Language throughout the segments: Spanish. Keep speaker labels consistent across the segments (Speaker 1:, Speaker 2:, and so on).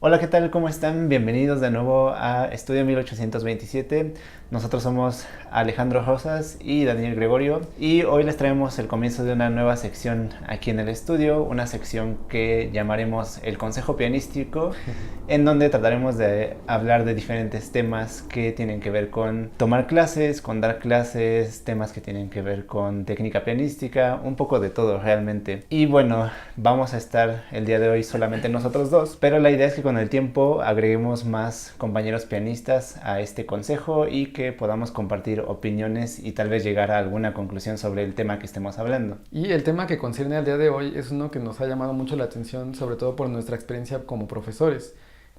Speaker 1: Hola, ¿qué tal? ¿Cómo están? Bienvenidos de nuevo a Estudio 1827. Nosotros somos Alejandro Rosas y Daniel Gregorio y hoy les traemos el comienzo de una nueva sección aquí en el estudio, una sección que llamaremos el Consejo Pianístico, en donde trataremos de hablar de diferentes temas que tienen que ver con tomar clases, con dar clases, temas que tienen que ver con técnica pianística, un poco de todo realmente. Y bueno, vamos a estar el día de hoy solamente nosotros dos, pero la idea es que con el tiempo agreguemos más compañeros pianistas a este consejo y que podamos compartir opiniones y tal vez llegar a alguna conclusión sobre el tema que estemos hablando.
Speaker 2: Y el tema que concierne al día de hoy es uno que nos ha llamado mucho la atención, sobre todo por nuestra experiencia como profesores,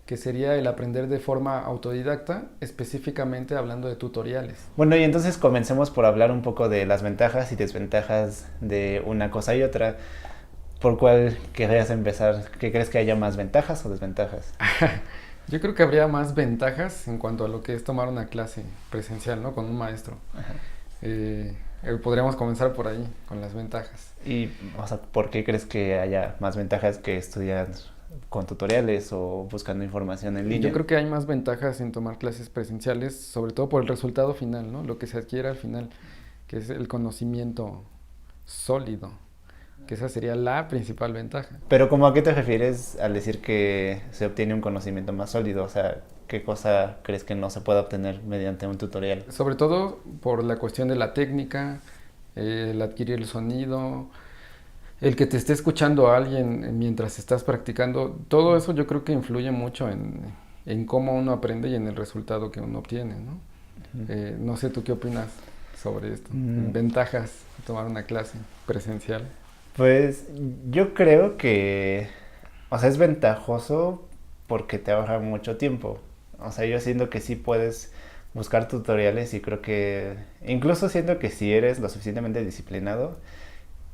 Speaker 2: que sería el aprender de forma autodidacta, específicamente hablando de tutoriales.
Speaker 1: Bueno, y entonces comencemos por hablar un poco de las ventajas y desventajas de una cosa y otra. ¿Por cuál querrías empezar? ¿Qué crees que haya más ventajas o desventajas?
Speaker 2: Yo creo que habría más ventajas en cuanto a lo que es tomar una clase presencial, ¿no? Con un maestro. Podríamos comenzar por ahí, con las ventajas.
Speaker 1: Y, o sea, ¿por qué crees que haya más ventajas que estudiar con tutoriales o buscando información en
Speaker 2: Yo
Speaker 1: línea?
Speaker 2: creo que hay más ventajas en tomar clases presenciales, sobre todo por el resultado final, ¿no? Lo que se adquiere al final, que es el conocimiento sólido, que esa sería la principal ventaja.
Speaker 1: Pero ¿cómo a qué te refieres al decir que se obtiene un conocimiento más sólido? O sea, ¿qué cosa crees que no se puede obtener mediante un tutorial?
Speaker 2: Sobre todo por la cuestión de la técnica, el adquirir el sonido, el que te esté escuchando a alguien mientras estás practicando, todo eso yo creo que influye mucho en cómo uno aprende y en el resultado que uno obtiene, ¿no? No sé tú qué opinas sobre esto,
Speaker 1: Mm,
Speaker 2: ventajas de tomar una clase presencial.
Speaker 1: Pues yo creo que, o sea, es ventajoso porque te ahorra mucho tiempo. O sea, yo siento que sí puedes buscar tutoriales y creo que, incluso siento que si eres lo suficientemente disciplinado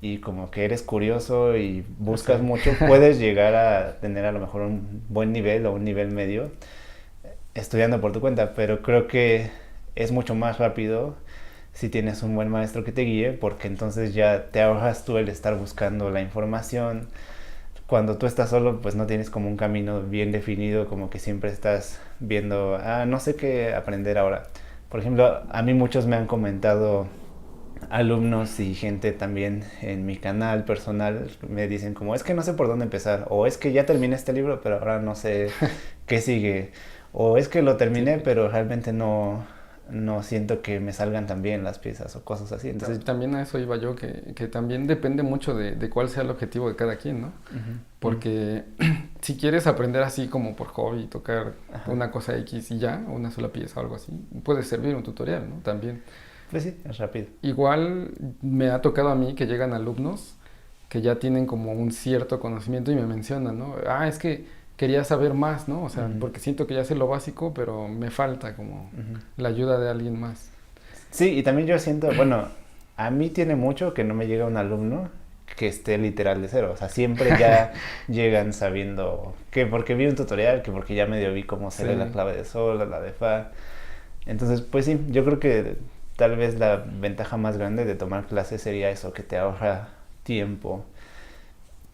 Speaker 1: y como que eres curioso y
Speaker 2: Sí.
Speaker 1: buscas mucho, puedes llegar a tener a lo mejor un buen nivel o un nivel medio estudiando por tu cuenta, pero creo que es mucho más rápido si tienes un buen maestro que te guíe, porque entonces ya te ahorras tú el estar buscando la información. Cuando tú estás solo, pues no tienes como un camino bien definido, como que siempre estás viendo, no sé qué aprender ahora. Por ejemplo, a mí muchos me han comentado, alumnos y gente también en mi canal personal, me dicen como, es que no sé por dónde empezar, o es que ya terminé este libro, pero ahora no sé qué sigue, o es que lo terminé,
Speaker 2: Sí.
Speaker 1: pero realmente no siento que me salgan tan bien las piezas o cosas así. Entonces,
Speaker 2: También a eso iba yo, que también depende mucho de cuál sea el objetivo de cada quien, ¿no?
Speaker 1: uh-huh,
Speaker 2: Porque si quieres aprender así como por hobby, tocar
Speaker 1: ajá.
Speaker 2: una cosa X y ya, una sola pieza o algo así, puede servir un tutorial, ¿no? También.
Speaker 1: Pues sí, es rápido.
Speaker 2: Igual me ha tocado a mí que llegan alumnos que ya tienen como un cierto conocimiento y me mencionan, ¿no? Es que quería saber más, ¿no? O sea,
Speaker 1: Uh-huh,
Speaker 2: porque siento que ya sé lo básico, pero me falta como
Speaker 1: uh-huh.
Speaker 2: la ayuda de alguien más.
Speaker 1: Sí, y también yo siento, bueno, a mí tiene mucho que no me llega un alumno que esté literal de cero. O sea, siempre ya llegan sabiendo que porque vi un tutorial, que porque ya medio vi cómo se lee la
Speaker 2: Sí.
Speaker 1: clave de sol, la de fa. Entonces, pues sí, yo creo que tal vez la ventaja más grande de tomar clases sería eso, que te ahorra tiempo.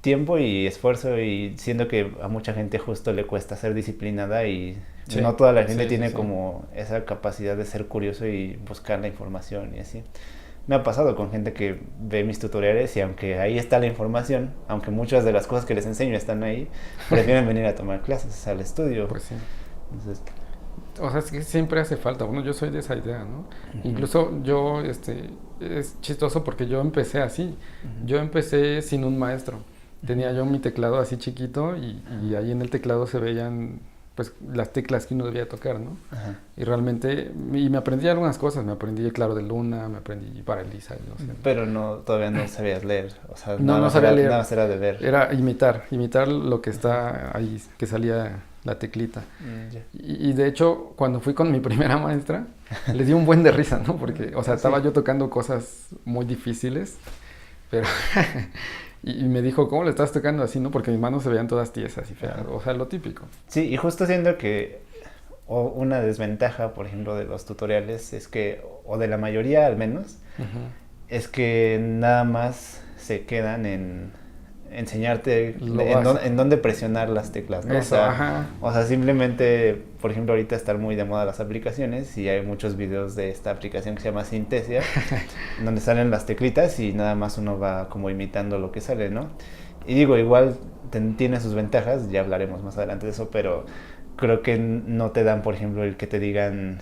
Speaker 1: Tiempo y esfuerzo, y siento que a mucha gente justo le cuesta ser disciplinada y no
Speaker 2: Sí,
Speaker 1: toda la gente
Speaker 2: sí, sí,
Speaker 1: tiene
Speaker 2: sí.
Speaker 1: como esa capacidad de ser curioso y buscar la información y así. Me ha pasado con gente que ve mis tutoriales y aunque ahí está la información, aunque muchas de las cosas que les enseño están ahí, prefieren venir a tomar clases al estudio.
Speaker 2: Pues sí.
Speaker 1: Entonces,
Speaker 2: O sea, es que siempre hace falta. Bueno, yo soy de esa idea, ¿no?
Speaker 1: uh-huh,
Speaker 2: Incluso yo, es chistoso porque yo empecé así.
Speaker 1: uh-huh,
Speaker 2: Yo empecé sin un maestro.
Speaker 1: uh-huh,
Speaker 2: Tenía yo mi teclado así chiquito y ahí en el teclado se veían, pues, las teclas que uno debía tocar, ¿no?
Speaker 1: uh-huh.
Speaker 2: Y realmente, y me aprendí algunas cosas. Me aprendí Claro de Luna, me aprendí Paralisa, y no sé.
Speaker 1: Pero no, todavía no sabías leer, o sea,
Speaker 2: No, no sabía
Speaker 1: nada
Speaker 2: leer.
Speaker 1: más era de ver.
Speaker 2: Era imitar lo que está ahí, que salía la teclita.
Speaker 1: Ya.
Speaker 2: Y de hecho, cuando fui con mi primera maestra, le di un buen de risa, ¿no? Porque, o sea,
Speaker 1: Sí.
Speaker 2: estaba yo tocando cosas muy difíciles, pero... y me dijo, ¿cómo le estás tocando así, no? Porque mis manos se veían todas tiesas y feas,
Speaker 1: Ajá.
Speaker 2: o sea, lo típico.
Speaker 1: Sí, y justo siento que una desventaja, por ejemplo, de los tutoriales es que, o de la mayoría al menos,
Speaker 2: Ujú.
Speaker 1: es que nada más se quedan enseñarte
Speaker 2: Lo básico.
Speaker 1: en dónde presionar las teclas, ¿no?
Speaker 2: Eso, ajá.
Speaker 1: O sea, simplemente, por ejemplo, ahorita están muy de moda las aplicaciones y hay muchos videos de esta aplicación que se llama Synthesia, donde salen las teclitas y nada más uno va como imitando lo que sale, ¿no? Y digo, igual tiene sus ventajas, ya hablaremos más adelante de eso, pero creo que no te dan, por ejemplo, el que te digan,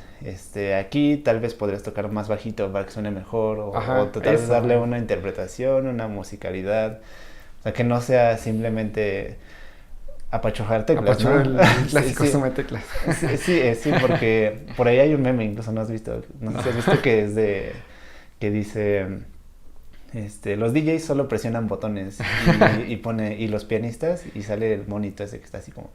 Speaker 1: aquí tal vez podrías tocar más bajito para que suene mejor, o
Speaker 2: Ajá,
Speaker 1: tratar de
Speaker 2: eso.
Speaker 1: darle una interpretación, una musicalidad, o sea, que no sea simplemente apachujar teclas,
Speaker 2: Apachurra
Speaker 1: ¿no?
Speaker 2: el
Speaker 1: Sí,
Speaker 2: clásico
Speaker 1: sí,
Speaker 2: sume teclas.
Speaker 1: sí, porque por ahí hay un meme, incluso no has visto, no sé si has visto que es que dice, los DJs solo presionan botones y pone, y los pianistas, y sale el monito ese que está así como,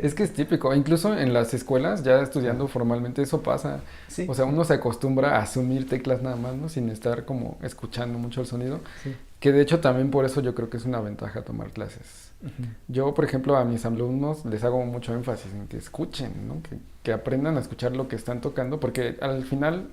Speaker 2: Es que es típico, incluso en las escuelas, ya estudiando formalmente, eso pasa.
Speaker 1: sí,
Speaker 2: O sea, uno se acostumbra a asumir teclas nada más, ¿no? Sin estar como escuchando mucho el sonido.
Speaker 1: sí.
Speaker 2: Que de hecho también por eso yo creo que es una ventaja tomar clases.
Speaker 1: Ujú.
Speaker 2: Yo, por ejemplo, a mis alumnos les hago mucho énfasis en que escuchen, ¿no? Que aprendan a escuchar lo que están tocando, porque al final,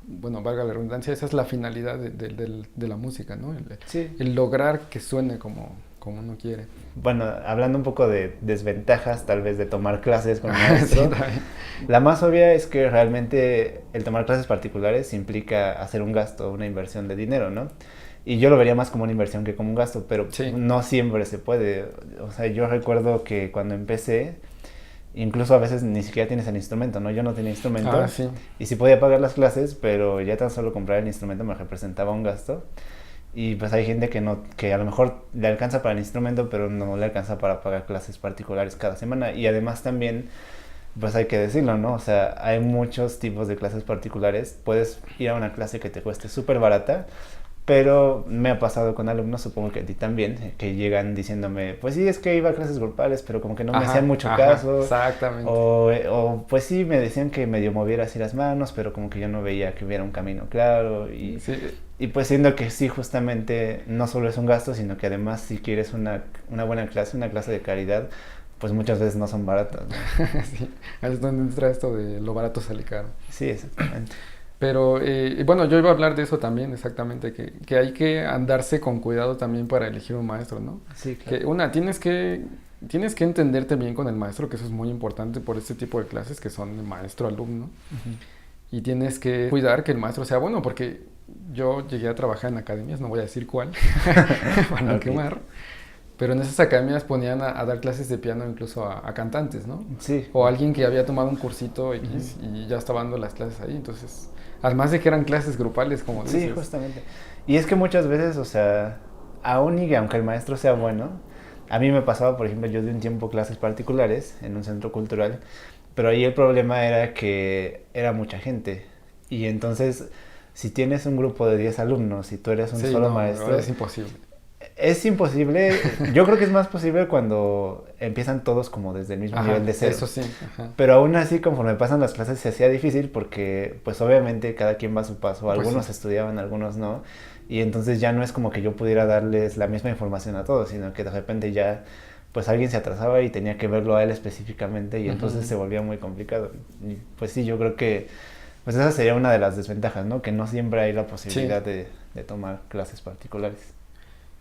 Speaker 2: bueno, valga la redundancia, esa es la finalidad de la música, ¿no?
Speaker 1: Sí.
Speaker 2: El lograr que suene como uno quiere.
Speaker 1: Bueno, hablando un poco de desventajas tal vez de tomar clases con un
Speaker 2: Sí,
Speaker 1: maestro,
Speaker 2: también.
Speaker 1: la más obvia es que realmente el tomar clases particulares implica hacer un gasto, una inversión de dinero, ¿no? Y yo lo vería más como una inversión que como un gasto, pero
Speaker 2: Sí.
Speaker 1: no siempre se puede. O sea, yo recuerdo que cuando empecé, incluso a veces ni siquiera tienes el instrumento, ¿no? Yo no tenía instrumento
Speaker 2: Ah, sí.
Speaker 1: y sí podía pagar las clases, pero ya tan solo comprar el instrumento me representaba un gasto. Y pues hay gente que no, que a lo mejor le alcanza para el instrumento, pero no le alcanza para pagar clases particulares cada semana. Y además también, pues hay que decirlo, ¿no? O sea, hay muchos tipos de clases particulares. Puedes ir a una clase que te cueste súper barata, pero me ha pasado con alumnos, supongo que a ti también, que llegan diciéndome, pues sí, es que iba a clases grupales, pero como que no me hacían mucho caso.
Speaker 2: Exactamente.
Speaker 1: O pues sí, me decían que medio moviera así las manos, pero como que yo no veía que hubiera un camino claro.
Speaker 2: Sí,
Speaker 1: Y pues siendo que sí, justamente no solo es un gasto, sino que además si quieres una buena clase, una clase de calidad, pues muchas veces no son baratas, ¿no?
Speaker 2: sí. Ahí es donde entra esto de lo barato sale caro.
Speaker 1: Sí, exactamente.
Speaker 2: Pero bueno, yo iba a hablar de eso también, exactamente, que hay que andarse con cuidado también para elegir un maestro, ¿no?
Speaker 1: Sí, claro.
Speaker 2: Que tienes que entenderte bien con el maestro, que eso es muy importante por este tipo de clases que son de maestro-alumno.
Speaker 1: Ujú.
Speaker 2: Y tienes que cuidar que el maestro sea bueno, porque yo llegué a trabajar en academias, no voy a decir cuál, para no
Speaker 1: Ok.
Speaker 2: quemar, pero en esas academias ponían a dar clases de piano incluso a cantantes, ¿no?
Speaker 1: Sí.
Speaker 2: O alguien que había tomado un cursito X y ya estaba dando las clases ahí, entonces, además de que eran clases grupales, como
Speaker 1: Sí,
Speaker 2: dices.
Speaker 1: justamente. Y es que muchas veces, o sea, aún y aunque el maestro sea bueno, a mí me pasaba, por ejemplo, yo di un tiempo clases particulares en un centro cultural, pero ahí el problema era que era mucha gente. Y entonces, si tienes un grupo de 10 alumnos y tú eres un
Speaker 2: Sí,
Speaker 1: solo
Speaker 2: no,
Speaker 1: maestro,
Speaker 2: es imposible.
Speaker 1: es imposible. Yo creo que es más posible cuando empiezan todos como desde el mismo
Speaker 2: Ajá,
Speaker 1: nivel de cero.
Speaker 2: eso sí, ajá.
Speaker 1: Pero aún así, conforme pasan las clases, se hacía difícil porque, pues obviamente, cada quien va a su paso.
Speaker 2: Pues
Speaker 1: Algunos
Speaker 2: sí.
Speaker 1: estudiaban, algunos no. Y entonces ya no es como que yo pudiera darles la misma información a todos, sino que de repente ya, pues alguien se atrasaba y tenía que verlo a él específicamente y entonces
Speaker 2: Ujú.
Speaker 1: se volvía muy complicado. Y pues sí, yo creo que, pues esa sería una de las desventajas, ¿no? Que no siempre hay la
Speaker 2: Sí,
Speaker 1: posibilidad de tomar clases particulares.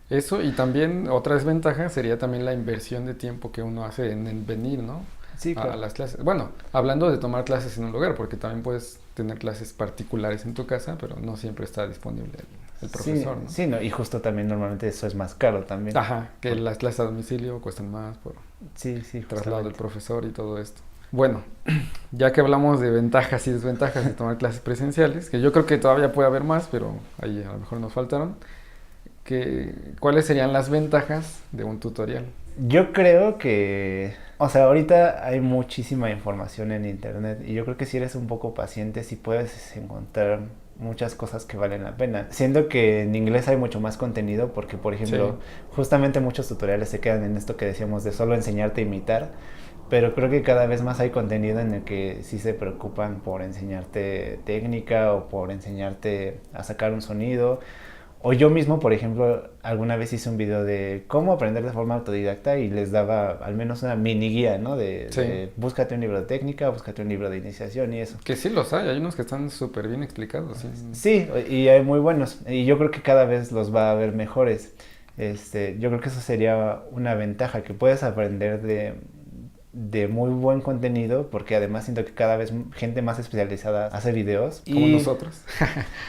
Speaker 2: eso y también otra desventaja sería también la inversión de tiempo que uno hace en el venir, ¿no?
Speaker 1: Sí,
Speaker 2: A
Speaker 1: claro.
Speaker 2: las clases. Bueno, hablando de tomar clases en un lugar, porque también puedes tener clases particulares en tu casa, pero no siempre está disponible el
Speaker 1: Sí,
Speaker 2: profesor, ¿no?
Speaker 1: sí, no, y justo también normalmente eso es más caro también.
Speaker 2: Ajá, que las clases a domicilio cuestan más por
Speaker 1: Sí, sí,
Speaker 2: traslado del
Speaker 1: justamente.
Speaker 2: profesor y todo esto. Bueno, ya que hablamos de ventajas y desventajas de tomar clases presenciales, que yo creo que todavía puede haber más, pero ahí a lo mejor nos faltaron, ¿cuáles serían las ventajas de un tutorial?
Speaker 1: Yo creo que, o sea, ahorita hay muchísima información en internet y yo creo que si eres un poco paciente, sí puedes encontrar muchas cosas que valen la pena. Siendo que en inglés hay mucho más contenido porque, por ejemplo,
Speaker 2: Sí,
Speaker 1: justamente muchos tutoriales se quedan en esto que decíamos de solo enseñarte a imitar, pero creo que cada vez más hay contenido en el que sí se preocupan por enseñarte técnica o por enseñarte a sacar un sonido. O yo mismo, por ejemplo, alguna vez hice un video de cómo aprender de forma autodidacta y les daba al menos una mini guía, ¿no?
Speaker 2: sí.
Speaker 1: De búscate un libro de técnica, búscate un libro de iniciación y eso.
Speaker 2: Que sí los hay unos que están súper bien explicados, sí.
Speaker 1: Sí, y hay muy buenos. Y yo creo que cada vez los va a haber mejores. Yo creo que eso sería una ventaja, que puedes aprender de muy buen contenido, porque además siento que cada vez gente más especializada hace videos.
Speaker 2: Como
Speaker 1: Y
Speaker 2: nosotros.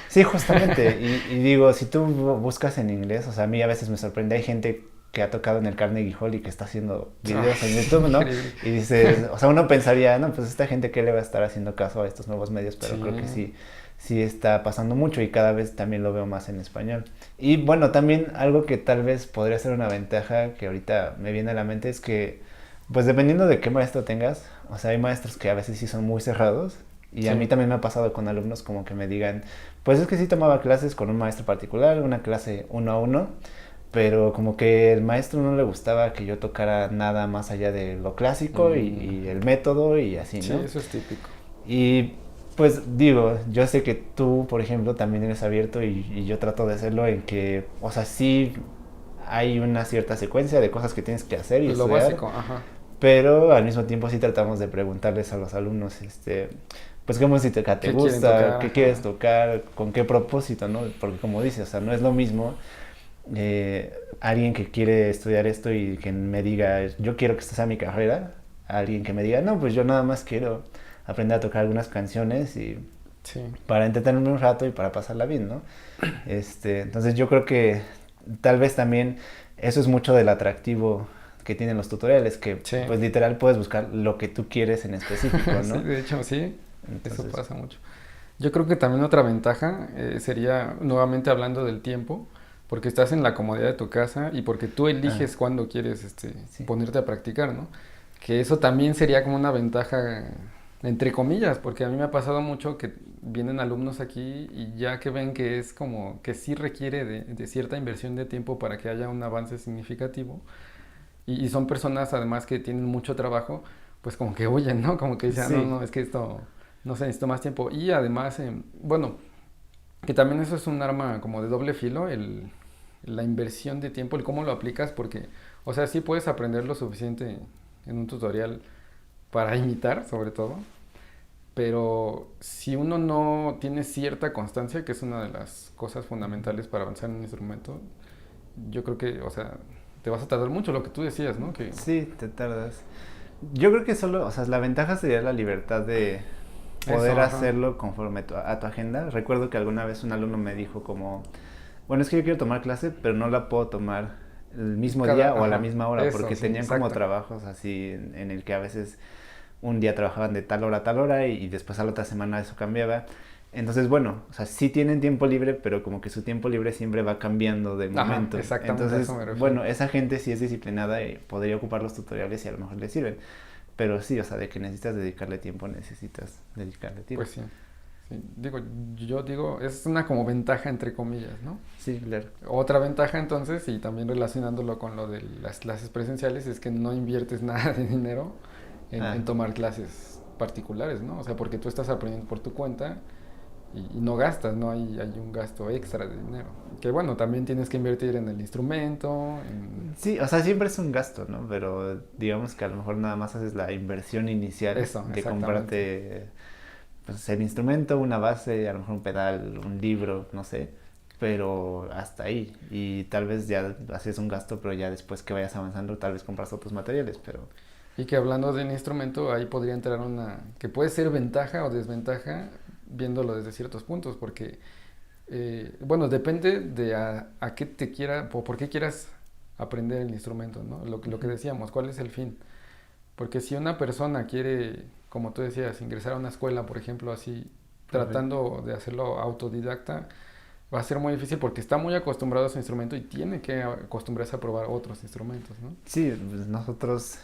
Speaker 1: sí, justamente. Y digo, si tú buscas en inglés, o sea, a mí a veces me sorprende, hay gente que ha tocado en el Carnegie Hall y que está haciendo videos en YouTube, ¿no?
Speaker 2: Increíble.
Speaker 1: Y dices, o sea, uno pensaría, no, pues esta gente que le va a estar haciendo caso a estos nuevos medios, pero
Speaker 2: Sí.
Speaker 1: creo que sí, sí está pasando mucho y cada vez también lo veo más en español. Y bueno, también algo que tal vez podría ser una ventaja que ahorita me viene a la mente es que, pues dependiendo de qué maestro tengas, o sea, hay maestros que a veces sí son muy cerrados y a mí
Speaker 2: Sí.
Speaker 1: también me ha pasado con alumnos como que me digan, pues es que sí tomaba clases con un maestro particular, una clase uno a uno, pero como que el maestro no le gustaba que yo tocara nada más allá de lo clásico y el método y así,
Speaker 2: Sí,
Speaker 1: ¿no?
Speaker 2: eso es típico.
Speaker 1: Y pues digo, yo sé que tú, por ejemplo, también eres abierto y yo trato de hacerlo en que, o sea, sí hay una cierta secuencia de cosas que tienes que hacer y
Speaker 2: Lo
Speaker 1: estudiar,
Speaker 2: básico, ajá.
Speaker 1: pero al mismo tiempo sí tratamos de preguntarles a los alumnos, pues qué música te
Speaker 2: ¿Qué quieren
Speaker 1: gusta,
Speaker 2: tocar?
Speaker 1: qué
Speaker 2: Ajá.
Speaker 1: quieres tocar, con qué propósito, ¿no? Porque como dices, o sea, no es lo mismo alguien que quiere estudiar esto y que me diga, yo quiero que esta sea mi carrera, a alguien que me diga, no, pues yo nada más quiero aprender a tocar algunas canciones y
Speaker 2: Sí.
Speaker 1: para entretenerme un rato y para pasarla bien, ¿no? Entonces yo creo que tal vez también eso es mucho del atractivo que tienen los tutoriales, que
Speaker 2: Sí.
Speaker 1: pues literal puedes buscar lo que tú quieres en específico,
Speaker 2: Sí,
Speaker 1: ¿no?
Speaker 2: de hecho, sí. Eso
Speaker 1: Entonces,
Speaker 2: pasa mucho. Yo creo que también otra ventaja sería, nuevamente hablando del tiempo, porque estás en la comodidad de tu casa y porque tú
Speaker 1: ah,
Speaker 2: eliges cuándo quieres
Speaker 1: sí,
Speaker 2: ponerte a practicar, ¿no? Que eso también sería como una ventaja, entre comillas, porque a mí me ha pasado mucho que vienen alumnos aquí y ya que ven que es como que sí requiere de cierta inversión de tiempo para que haya un avance significativo, y son personas además que tienen mucho trabajo, pues como que huyen, ¿no? Como que dicen, "Ah, no,
Speaker 1: sí,
Speaker 2: no, es que esto, no sé, necesito más tiempo". Y además, bueno, que también eso es un arma como de doble filo, la inversión de tiempo, el cómo lo aplicas, porque, o sea, sí puedes aprender lo suficiente en un tutorial para imitar, sobre todo, pero si uno no tiene cierta constancia, que es una de las cosas fundamentales para avanzar en un instrumento, yo creo que, o sea, te vas a tardar mucho, lo que tú decías, ¿no? Que
Speaker 1: sí, te tardas. Yo creo que solo, o sea, la ventaja sería la libertad de poder
Speaker 2: eso, ajá.
Speaker 1: hacerlo conforme a tu agenda. Recuerdo que alguna vez un alumno me dijo como, bueno, es que yo quiero tomar clase, pero no la puedo tomar el mismo día o a la
Speaker 2: Ajá,
Speaker 1: misma hora,
Speaker 2: eso,
Speaker 1: porque
Speaker 2: sí,
Speaker 1: tenían como
Speaker 2: exacto.
Speaker 1: trabajos así en el que a veces un día trabajaban de tal hora a tal hora y después a la otra semana eso cambiaba. Entonces, bueno, o sea, sí tienen tiempo libre, pero como que su tiempo libre siempre va cambiando de
Speaker 2: Ajá,
Speaker 1: momento.
Speaker 2: exactamente a eso
Speaker 1: Entonces,
Speaker 2: me refiero.
Speaker 1: bueno, esa gente sí es disciplinada y podría ocupar los tutoriales y a lo mejor le sirven. Pero sí, o sea, de que necesitas dedicarle tiempo, necesitas dedicarle
Speaker 2: Pues
Speaker 1: tiempo.
Speaker 2: sí, sí. Digo, yo digo, es una como ventaja entre comillas, ¿no?
Speaker 1: Sí, claro.
Speaker 2: Otra ventaja entonces, y también relacionándolo con lo de las clases presenciales, es que no inviertes nada de dinero
Speaker 1: Ah,
Speaker 2: en tomar clases particulares, ¿no? O sea, porque tú estás aprendiendo por tu cuenta y no gastas, no hay un gasto extra de dinero. Que bueno, también tienes que invertir en el instrumento, en
Speaker 1: sí, o sea, siempre es un gasto, ¿no? Pero digamos que a lo mejor nada más haces la inversión inicial
Speaker 2: eso,
Speaker 1: de
Speaker 2: exactamente.
Speaker 1: comprarte pues, el instrumento, una base, a lo mejor un pedal, un libro, no sé. Pero hasta ahí. Y tal vez ya haces un gasto, pero ya después que vayas avanzando, tal vez compras otros materiales. Pero
Speaker 2: Y que hablando del instrumento, ahí podría entrar una que puede ser ventaja o desventaja viéndolo desde ciertos puntos, porque, bueno, depende de a qué te quiera o por qué quieras aprender el instrumento, ¿no? Lo que
Speaker 1: ujú,
Speaker 2: decíamos, ¿cuál es el fin? Porque si una persona quiere, como tú decías, ingresar a una escuela, por ejemplo, así,
Speaker 1: perfecto.
Speaker 2: tratando de hacerlo autodidacta, va a ser muy difícil porque está muy acostumbrado a su instrumento y tiene que acostumbrarse a probar otros instrumentos, ¿no?
Speaker 1: Sí, pues nosotros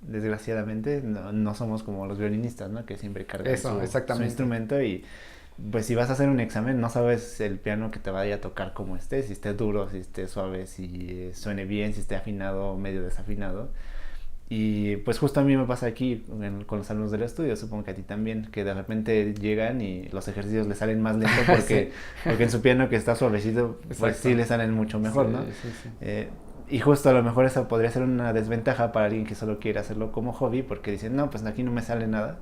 Speaker 1: desgraciadamente no somos como los violinistas, ¿no? Que siempre cargan
Speaker 2: Eso,
Speaker 1: su
Speaker 2: exactamente.
Speaker 1: instrumento y pues si vas a hacer un examen no sabes el piano que te vaya a tocar como esté, si esté duro, si esté suave, si suene bien, si esté afinado o medio desafinado. Y pues justo a mí me pasa aquí con los alumnos del estudio, supongo que a ti también, que de repente llegan y los ejercicios les salen más lento
Speaker 2: Sí,
Speaker 1: porque en su piano que está suavecito, pues sí
Speaker 2: exacto.
Speaker 1: le salen mucho mejor, ¿no?
Speaker 2: Sí, sí, sí.
Speaker 1: Eh, y justo a lo mejor eso podría ser una desventaja para alguien que solo quiere hacerlo como hobby, porque dicen, no, pues aquí no me sale nada.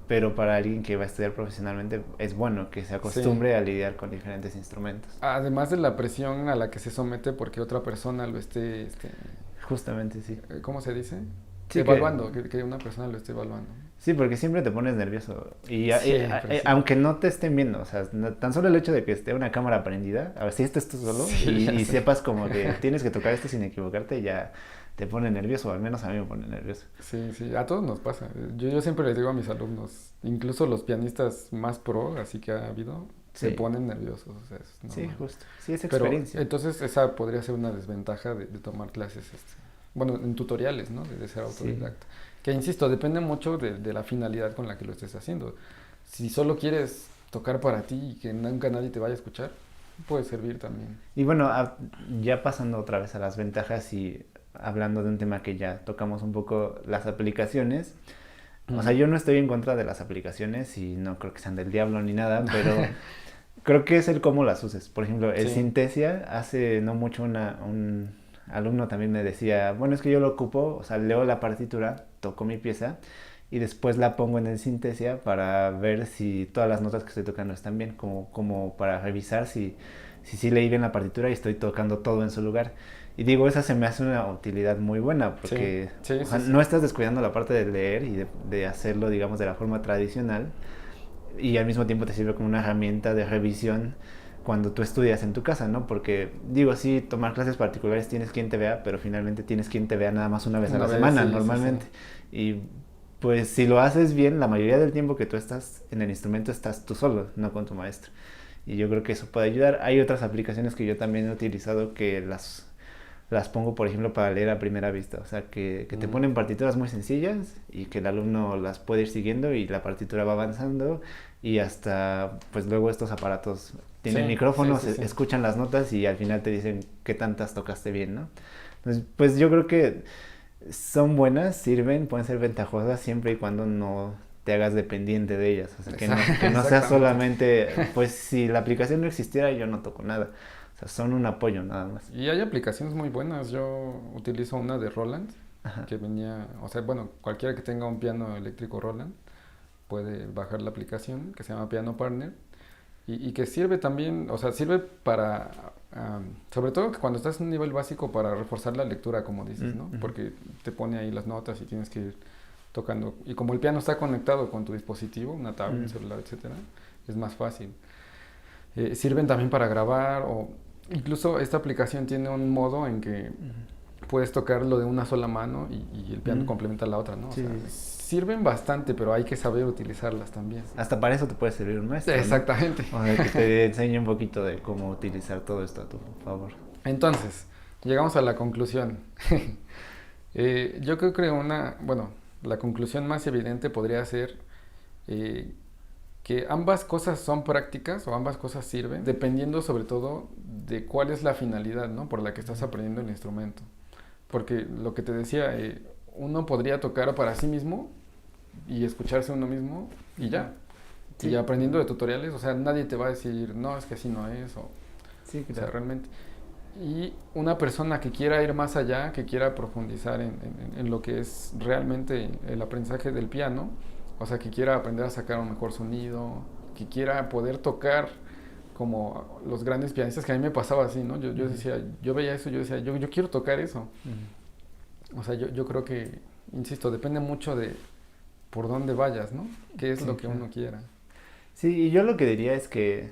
Speaker 1: pero para alguien que va a estudiar profesionalmente es bueno que se
Speaker 2: Sí.
Speaker 1: acostumbre a lidiar con diferentes instrumentos.
Speaker 2: Además de la presión a la que se somete porque otra persona lo esté,
Speaker 1: Justamente, sí.
Speaker 2: ¿cómo se dice?
Speaker 1: Sí,
Speaker 2: Evaluando, que una persona lo esté evaluando.
Speaker 1: sí, porque siempre te pones nervioso.
Speaker 2: Siempre, sí.
Speaker 1: Aunque no te estén viendo, o sea, tan solo el hecho de que esté una cámara prendida, a ver si estés tú solo
Speaker 2: Sí, ya
Speaker 1: y
Speaker 2: sé.
Speaker 1: sepas como que tienes que tocar esto sin equivocarte, ya te pone nervioso, o al menos a mí me pone nervioso.
Speaker 2: Sí, sí, a todos nos pasa. Yo siempre les digo a mis alumnos, incluso los pianistas más pro, así que ha habido, se
Speaker 1: Sí,
Speaker 2: ponen nerviosos, o sea, es
Speaker 1: sí,
Speaker 2: normal.
Speaker 1: justo. Sí, es
Speaker 2: Pero
Speaker 1: experiencia.
Speaker 2: entonces esa podría ser una desventaja de tomar clases, bueno, en tutoriales, ¿no? De ser
Speaker 1: Sí.
Speaker 2: autodidacta. Que insisto, depende mucho de la finalidad con la que lo estés haciendo. Si solo quieres tocar para ti y que nunca nadie te vaya a escuchar, puede servir también.
Speaker 1: Y bueno, ya pasando otra vez a las ventajas y hablando de un tema que ya tocamos un poco, las aplicaciones. O sea,
Speaker 2: Ujú.
Speaker 1: yo no estoy en contra de las aplicaciones y no creo que sean del diablo ni nada, pero creo que es el cómo las uses. Por ejemplo, el
Speaker 2: Sí,
Speaker 1: Synthesia, hace no mucho un alumno también me decía, bueno, es que yo lo ocupo, o sea, leo la partitura, toco mi pieza y después la pongo en el Synthesia para ver si todas las notas que estoy tocando están bien, como para revisar si sí leí bien la partitura y estoy tocando todo en su lugar. Y digo, esa se me hace una utilidad muy buena
Speaker 2: sí,
Speaker 1: porque,
Speaker 2: sí,
Speaker 1: o sea,
Speaker 2: sí,
Speaker 1: no
Speaker 2: sí.
Speaker 1: estás descuidando la parte de leer y de hacerlo, digamos, de la forma tradicional, y al mismo tiempo te sirve como una herramienta de revisión cuando tú estudias en tu casa, ¿no? Porque digo, sí, tomar clases particulares tienes quien te vea, pero finalmente tienes quien te vea nada más una vez a
Speaker 2: Una
Speaker 1: la
Speaker 2: vez,
Speaker 1: semana,
Speaker 2: sí, sí, sí.
Speaker 1: normalmente. Y pues si lo haces bien, la mayoría del tiempo que tú estás en el instrumento estás tú solo, no con tu maestro. Y yo creo que eso puede ayudar. Hay otras aplicaciones que yo también he utilizado que las pongo, por ejemplo, para leer a primera vista. O sea, que te
Speaker 2: Mm,
Speaker 1: ponen partituras muy sencillas y que el alumno las puede ir siguiendo y la partitura va avanzando y hasta, pues luego estos aparatos tienen
Speaker 2: sí, sí,
Speaker 1: micrófonos,
Speaker 2: sí, sí.
Speaker 1: escuchan las notas y al final te dicen qué tantas tocaste bien, ¿no? Entonces, pues yo creo que son buenas, sirven, pueden ser ventajosas siempre y cuando no te hagas dependiente de ellas. O sea, que no sea
Speaker 2: Exactamente.
Speaker 1: solamente, pues si la aplicación no existiera yo no toco nada. O sea, son un apoyo nada más.
Speaker 2: Y hay aplicaciones muy buenas. Yo utilizo una de Roland
Speaker 1: Ajá.
Speaker 2: que venía, o sea, bueno, cualquiera que tenga un piano eléctrico Roland puede bajar la aplicación que se llama Piano Partner y que sirve también, o sea, sirve para, sobre todo que cuando estás en un nivel básico para reforzar la lectura, como dices, ¿no?
Speaker 1: Ujú.
Speaker 2: Porque te pone ahí las notas y tienes que ir tocando. Y como el piano está conectado con tu dispositivo, una tablet, un
Speaker 1: Mm.
Speaker 2: celular, etcétera, es más fácil. Sirven también para grabar o incluso esta aplicación tiene un modo en que puedes tocarlo de una sola mano y el piano
Speaker 1: Mm.
Speaker 2: complementa la otra, ¿no? O
Speaker 1: Sí,
Speaker 2: sea,
Speaker 1: sí, sí.
Speaker 2: sirven bastante, pero hay que saber utilizarlas también.
Speaker 1: Hasta para eso te puede servir un maestro, ¿no?
Speaker 2: Exactamente.
Speaker 1: O sea, que te enseñe un poquito de cómo utilizar todo esto a tu favor.
Speaker 2: Entonces, llegamos a la conclusión. Yo creo que bueno, la conclusión más evidente podría ser eh, que ambas cosas son prácticas o ambas cosas sirven, dependiendo sobre todo de cuál es la finalidad, ¿no? Por la que estás aprendiendo el instrumento. Porque lo que te decía, uno podría tocar para sí mismo y escucharse a uno mismo y
Speaker 1: Ujú.
Speaker 2: ya. Y
Speaker 1: Sí,
Speaker 2: aprendiendo de tutoriales, o sea, nadie te va a decir, no, es que así no es,
Speaker 1: sí,
Speaker 2: o sea,
Speaker 1: claro.
Speaker 2: realmente. Y una persona que quiera ir más allá, que quiera profundizar en lo que es realmente el aprendizaje del piano, o sea, que quiera aprender a sacar un mejor sonido, que quiera poder tocar como los grandes pianistas, que a mí me pasaba así, ¿no? Yo
Speaker 1: Ujú.
Speaker 2: decía, yo veía eso, yo decía, yo quiero tocar eso.
Speaker 1: Ujú.
Speaker 2: O sea, yo creo que, insisto, depende mucho de por dónde vayas, ¿no? ¿Qué es
Speaker 1: Sí,
Speaker 2: lo que
Speaker 1: claro.
Speaker 2: uno quiera?
Speaker 1: Sí, y yo lo que diría es que,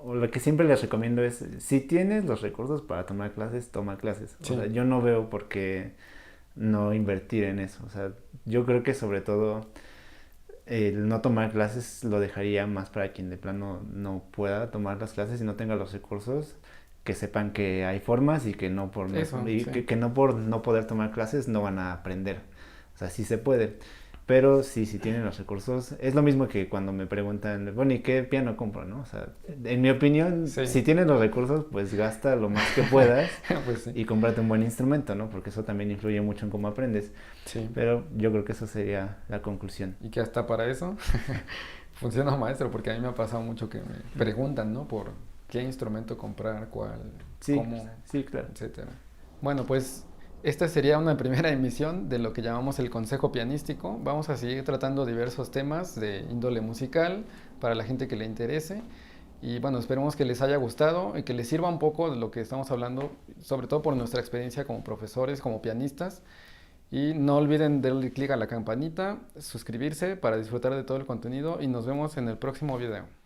Speaker 1: o lo que siempre les recomiendo es, si tienes los recursos para tomar clases, toma clases. O
Speaker 2: Sí,
Speaker 1: sea, yo no veo por qué no invertir en eso. O sea, yo creo que sobre todo el no tomar clases lo dejaría más para quien de plano no pueda tomar las clases y no tenga los recursos, que sepan que hay formas y que no por
Speaker 2: eso,
Speaker 1: y
Speaker 2: sí.
Speaker 1: que no por no poder tomar clases no van a aprender. O sea, sí se puede. Pero sí, si tienen los recursos, es lo mismo que cuando me preguntan, bueno, ¿y qué piano compro, no? O sea, en mi opinión,
Speaker 2: Sí,
Speaker 1: si tienes los recursos, pues gasta lo más que puedas
Speaker 2: pues sí,
Speaker 1: y cómprate un buen instrumento, ¿no? Porque eso también influye mucho en cómo aprendes.
Speaker 2: sí.
Speaker 1: Pero yo creo que eso sería la conclusión.
Speaker 2: Y que hasta para eso funciona maestro, porque a mí me ha pasado mucho que me preguntan, ¿no? Por qué instrumento comprar, cuál,
Speaker 1: Sí,
Speaker 2: cómo,
Speaker 1: sí, claro.
Speaker 2: etcétera. Bueno, pues Esta sería una primera emisión de lo que llamamos el Consejo Pianístico. Vamos a seguir tratando diversos temas de índole musical para la gente que le interese. Y bueno, esperemos que les haya gustado y que les sirva un poco de lo que estamos hablando, sobre todo por nuestra experiencia como profesores, como pianistas. Y no olviden darle clic a la campanita, suscribirse para disfrutar de todo el contenido y nos vemos en el próximo video.